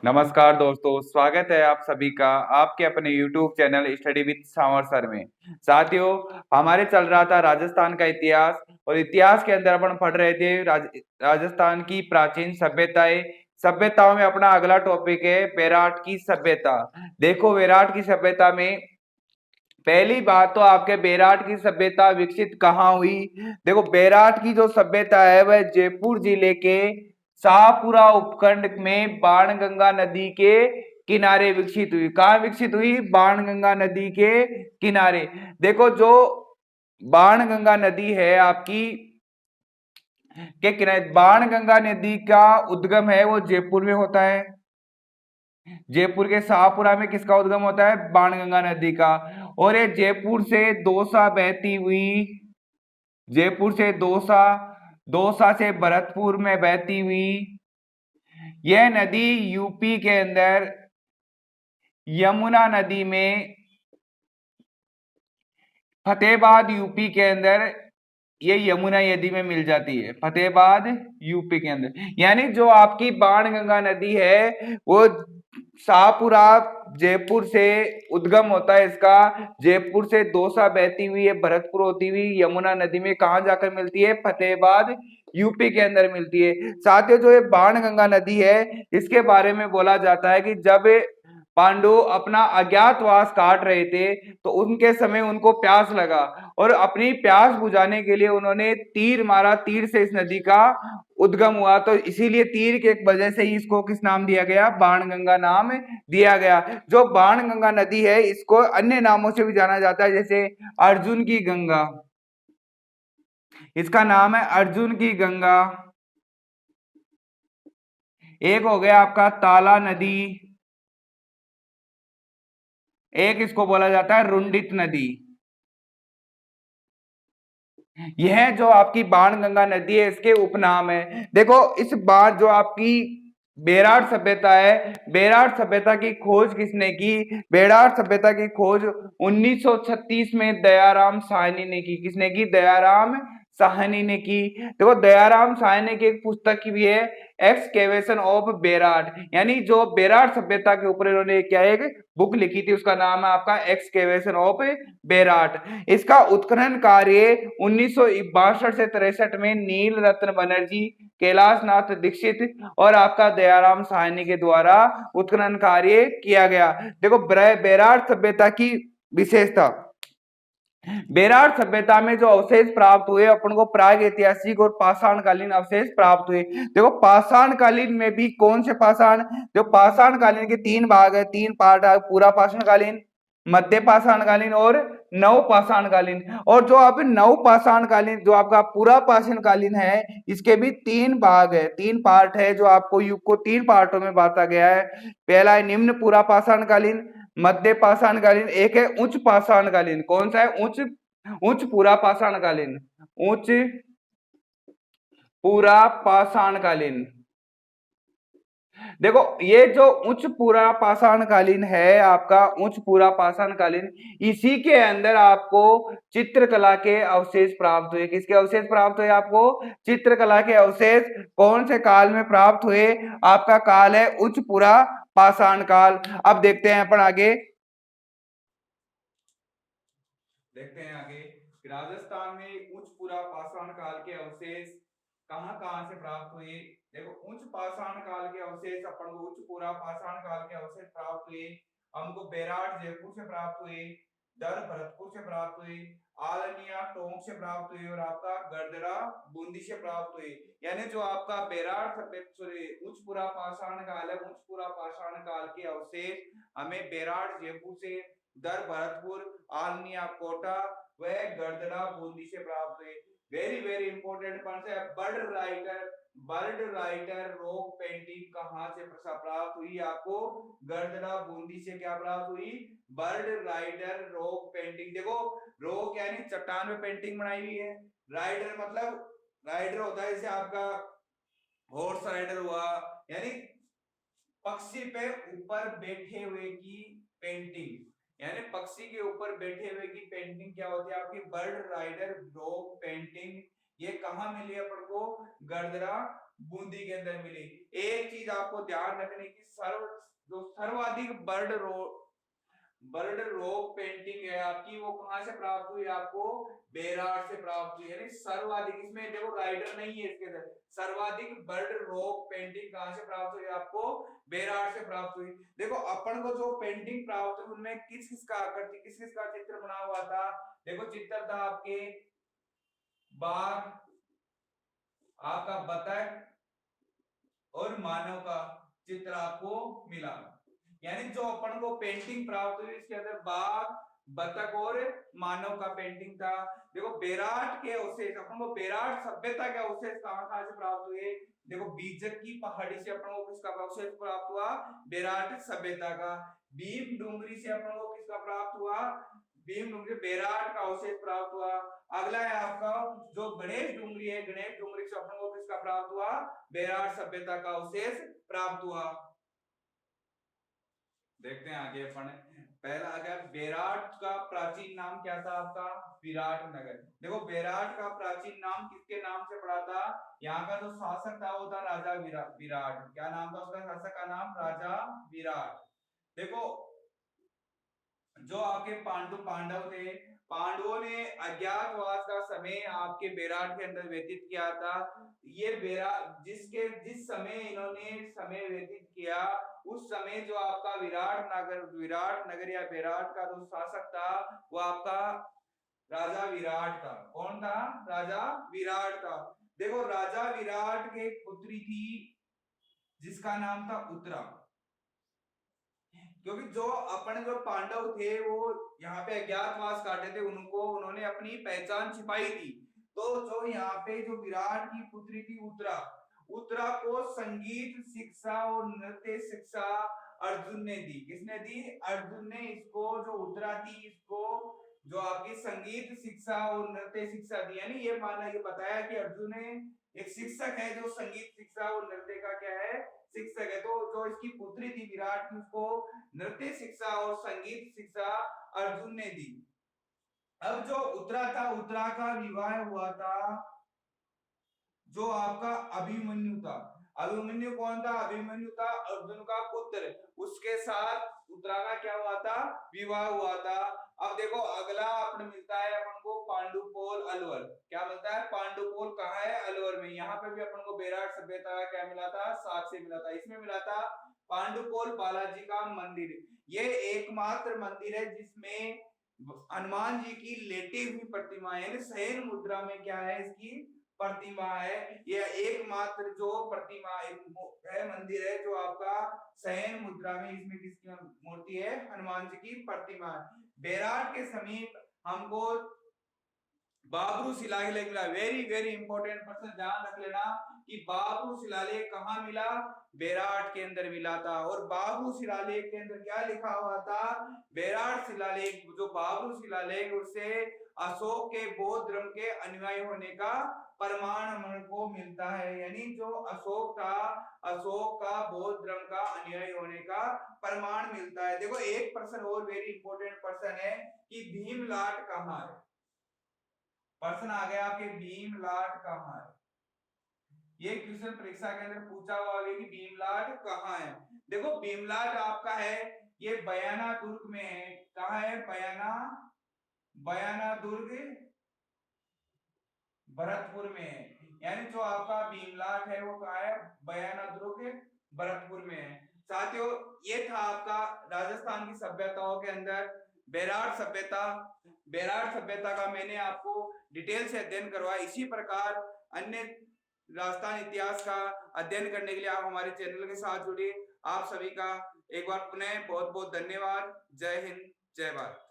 नमस्कार दोस्तों, स्वागत है आप सभी का आपके अपने YouTube channel study with Samar sir में। साथियों, हमारे चल रहा था राजस्थान का इतिहास और इतिहास के अंदर अपन पढ़ रहे थे राजस्थान की प्राचीन सभ्यताएं। सभ्यताओं में अपना अगला टॉपिक है बेराट की सभ्यता। देखो, बेराट की सभ्यता में पहली बात तो आपके बेराट की सभ्यता विकसित कहाँ हुई। देखो, बेराट की जो सभ्यता है वह जयपुर जिले के शाहपुरा उपखंड में बाणगंगा नदी के किनारे विकसित हुई। कहाँ विकसित हुई? बाणगंगा नदी के किनारे। देखो, जो बाणगंगा नदी है आपकी के किनारे, बाणगंगा नदी का उद्गम है वो जयपुर में होता है। जयपुर के शाहपुरा में किसका उद्गम होता है? बाणगंगा नदी का। और ये जयपुर से दौसा बहती हुई, जयपुर से दौसा, दौसा से भरतपुर में बहती हुई यह नदी यूपी के अंदर यमुना नदी में फतेहाबाद यूपी के अंदर ये यमुना नदी में मिल जाती है। फतेहाबाद यूपी के अंदर, यानी जो आपकी बाणगंगा नदी है वो शाहपुरा जयपुर से उद्गम होता है इसका। जयपुर से दौसा बहती हुई है, भरतपुर होती हुई यमुना नदी में कहा जाकर मिलती है? फतेहाबाद यूपी के अंदर मिलती है। साथियों, जो ये बाणगंगा नदी है इसके बारे में बोला जाता है कि जब पांडु अपना अज्ञातवास काट रहे थे तो उनके समय उनको प्यास लगा और अपनी प्यास बुझाने के लिए उन्होंने तीर मारा। तीर से इस नदी का उद्गम हुआ, तो इसीलिए तीर के एक वजह से ही इसको किस नाम दिया गया? बाणगंगा नाम दिया गया। जो बाणगंगा नदी है इसको अन्य नामों से भी जाना जाता है, जैसे अर्जुन की गंगा, इसका नाम है अर्जुन की गंगा। एक हो गया आपका ताला नदी, एक इसको बोला जाता है रुंडित नदी। यह जो आपकी बाणगंगा नदी है इसके उपनाम है। देखो, इस बार जो आपकी बेराट सभ्यता है, बेराट सभ्यता की खोज किसने की? बेराट सभ्यता की खोज 1936 में दयाराम साहनी ने की। किसने की? दयाराम साहनी ने की। देखो, दयाराम साहनी की एक पुस्तक भी है, एक्सकेवेशन ऑफ बेराट, यानी जो बेराट सभ्यता के ऊपर इन्होंने क्या एक बुक लिखी थी, उसका नाम है आपका एक्सकेवेशन ऑफ बेराट। इसका उत्खनन कार्य 1962 से 63 में नील रत्न बनर्जी, कैलाश नाथ दीक्षित और आपका दयाराम साहनी के द्वारा उत्खनन कार्य किया गया। देखो, बेराट सभ्यता की विशेषता, बेराट सभ्यता में जो अवशेष प्राप्त हुए अपन को प्राग ऐतिहासिक और पाषाण कालीन अवशेष प्राप्त हुए। देखो, पाषाण कालीन में भी कौन से पाषाण? जो पाषाण कालीन के तीन भाग है, तीन पार्ट है, पूरा पाषाण कालीन, मध्य पाषाण कालीन और नव पाषाण कालीन। और जो आप नव पाषाण कालीन, जो आपका पूरा पाषाण कालीन है, इसके भी तीन भाग है, तीन पार्ट है, जो आपको युग को तीन पार्टों में बांटा गया है। पहला है निम्न पूरा पाषाण कालीन, मध्य पाषाण कालीन, एक है उच्च पाषाण कालीन। कौन सा है? उच्च, उच्च पूरा पाषाण कालीन, उच्च पूरा पाषाण कालीन। देखो, ये जो उच्च पूरा पाषाण कालीन है आपका, उच्च पूरा पाषाण कालीन, इसी के अंदर आपको चित्रकला के अवशेष प्राप्त हुए। किसके अवशेष प्राप्त हुए आपको? चित्रकला के अवशेष। कौन से काल में प्राप्त हुए? आपका काल है उच्च पूरा पाषाण काल। अब देखते हैं अपन आगे, देखते हैं आगे राजस्थान में उच्च पूरा पाषाण काल के अवशेष कहां कहां से प्राप्त हुए। देखो, उच्च पाषाण काल के अवशेष अपन को, उच्च पूरा पाषाण काल के अवशेष प्राप्त हुए हमको बेराट जयपुर से प्राप्त हुए, दर भरतपुर से प्राप्त हुए, आलनिया टोंक से प्राप्त हुए और आपका गड़दड़ा बूंदी से प्राप्त हुए। यानी जो आपका बेराट सॉरी उच्च पूरा पाषाण काल है, उच्च पूरा पाषाण काल के अवशेष हमें बेराट जयपुर से, दर भरतपुर, आलनिया कोटा व गड़दड़ा बूंदी से प्राप्त हुए। Very very important concept, bird writer rock painting कहां से प्राप्त हुई आपको? गड़दड़ा बूंदी से क्या प्राप्त हुई? Bird writer rock painting. देखो, रॉक यानी चट्टान में पेंटिंग बनाई हुई है, राइडर मतलब राइडर होता है जैसे आपका हॉर्स राइडर हुआ, यानी पक्षी पे ऊपर बैठे हुए की पेंटिंग, यानी पक्षी के ऊपर बैठे हुए की पेंटिंग क्या होती है आपकी? Bird rider dog painting. ये कहाँ मिली अपन को? गर्दरा बूंदी के अंदर मिली। एक चीज आपको ध्यान रखने की, जो सर्वाधिक बर्ड रॉक पेंटिंग है आपकी, वो कहां से प्राप्त हुई? आपको बेरार से प्राप्त हुई। यानी सर्वाधिक, इसमें देखो राइडर नहीं है इसके अंदर, सर्वाधिक बर्ड रॉक पेंटिंग कहां से प्राप्त हुई? आपको बेरार से प्राप्त हुई। देखो अपन को जो पेंटिंग प्राप्त हुई उनमें किस किस का आकृति, किस किस का चित्र बना हुआ था? देखो चित्र था आपके बाघ, आपका बतख और मानव का चित्र आपको मिला। यानी जो अपन को पेंटिंग प्राप्त हुई इसके अंदर बाघ, बतख और मानव का पेंटिंग था। देखो बेराट के अवशेष, अपन को बेराट सभ्यता के अवशेष कहां कहां से प्राप्त हुए? देखो बीजक की पहाड़ी से अपन को किसका अवशेष प्राप्त हुआ? बेराट सभ्यता का। भीम डूंगरी से अपन को किसका प्राप्त हुआ? भीम डूंगरी, बेराट का अवशेष प्राप्त हुआ। अगला है आपका जो गणेश डूंगरी है, गणेश डूंगरी से अपन को किसका प्राप्त हुआ? बेराट सभ्यता का अवशेष प्राप्त हुआ। देखते हैं आगे अपन। पहला आ गया बेराट का प्राचीन नाम क्या था आपका? विराट नगर। देखो बेराट का प्राचीन नाम किसके नाम से पड़ा था? यहाँ का जो शासक था वो था राजा विराट। क्या नाम था उसका शासक का नाम? राजा विराट। देखो जो आपके पांडव थे, पांडवों ने अज्ञातवास का समय आपके बेराट के अंदर व्यतीत किया था। ये बेराट जिस समय इन्होंने समय व्यतीत किया, उस समय जो आपका विराट नगर या बेराट का जो शासक था वो आपका राजा विराट था। कौन था? राजा विराट था। देखो राजा विराट के पुत्री थी जिसका नाम था उत्तरा। क्योंकि जो अपने जो पांडव थे वो यहाँ पे अज्ञातवास काटे थे, उन्होंने अपनी पहचान छिपाई थी। तो जो यहाँ पे जो विराट की पुत्री थी उत्तरा, उत्तरा को संगीत शिक्षा और नृत्य शिक्षा अर्जुन ने दी। किसने दी? अर्जुन ने इसको, जो उत्तरा थी इसको जो आपकी संगीत शिक्षा और नृत्य शिक्षा दी। यानी ये माना, ये बताया कि अर्जुन ने एक शिक्षक है जो संगीत शिक्षा और नृत्य का क्या है? शिक्षक है। तो जो इसकी पुत्री थी विराट की, उसको नृत्य शिक्षा और संगीत शिक्षा अर्जुन ने दी। अब जो उत्तरा था, उत्तरा का विवाह हुआ था जो आपका अभिमन्यु था। अभिमन्यु कौन था? अभिमन्यु था अर्जुन का पुत्र। उसके साथ उत्तरा का क्या हुआ था? विवाह हुआ था। अब देखो अगला अपन मिलता है अपन को पांडुपोल अलवर। क्या मिलता है? पांडुपोल कहाँ है? अलवर में। यहाँ पे भी अपन को बेराट सभ्यता का क्या मिला था? साक्ष्य मिला था। इसमें मिला था पांडुपोल बालाजी का मंदिर। ये एकमात्र मंदिर है जिसमें हनुमान जी की लेटी हुई प्रतिमा, यानी शयन मुद्रा में क्या है? इसकी प्रतिमा है। यह एकमात्र जो प्रतिमा है, मंदिर है जो आपका शयन मुद्रा में, इसमें किसकी मूर्ति है? हनुमान जी की प्रतिमा है। बेराट के समीप हमको बाबरू शिलालेख मिला। वेरी वेरी इंपॉर्टेंट पर्सन, ध्यान रख लेना कि बाबरू शिलालेख कहाँ मिला? बेराट के अंदर मिला था। और बाबरू शिलालेख के अंदर क्या लिखा हुआ था? बेराट शिलालेख, जो बाबरू शिलालेख, उससे अशोक के बौद्ध धर्म के अनुयायी होने का प्रमाण हमको को मिलता है। यानी जो अशोक था, अशोक का बौद्ध धर्म का अनुयायी होने का प्रमाण मिलता है। देखो एक पर्सन और वेरी इंपॉर्टेंट पर्सन है कि भीमलाट कहाँ है। प्रश्न आ गया आपके, भीमलाट कहाँ है? ये क्वेश्चन परीक्षा के अंदर पूछा हुआ है कि भीमलाट कहाँ है। देखो भीमलाट आपका है, ये बयाना दुर्ग में है। कहाँ है? बयाना दुर्ग भरतपुर में है। यानी जो आपका भीमलाट है वो कहाँ है? बयाना दुर्ग भरतपुर में है। साथियों ये था आपका राजस्थान की सभ्यताओं के अंदर बेराट सभ्यता। बेराट सभ्यता का मैंने आपको डिटेल से अध्ययन करवाया। इसी प्रकार अन्य राजस्थान इतिहास का अध्ययन करने के लिए आप हमारे चैनल के साथ जुड़िए। आप सभी का एक बार पुनः बहुत बहुत धन्यवाद। जय हिंद, जय भारत।